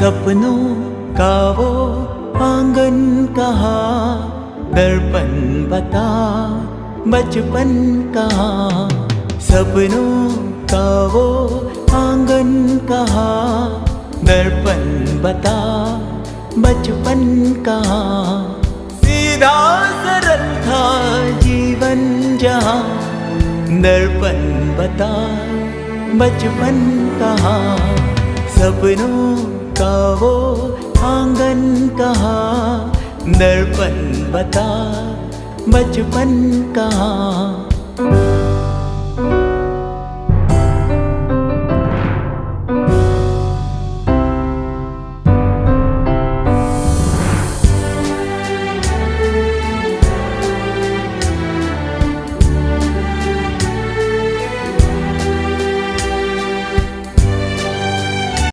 सपनों का वो आंगन कहाँ, दर्पण बता बचपन कहाँ। सपनों का वो आंगन कहाँ, दर्पण बता बचपन कहाँ। सीधा सरल था जीवन जहाँ, दर्पण बता बचपन कहाँ। सपनों का वो आंगन कहाँ, दर्पण बता बचपन कहाँ।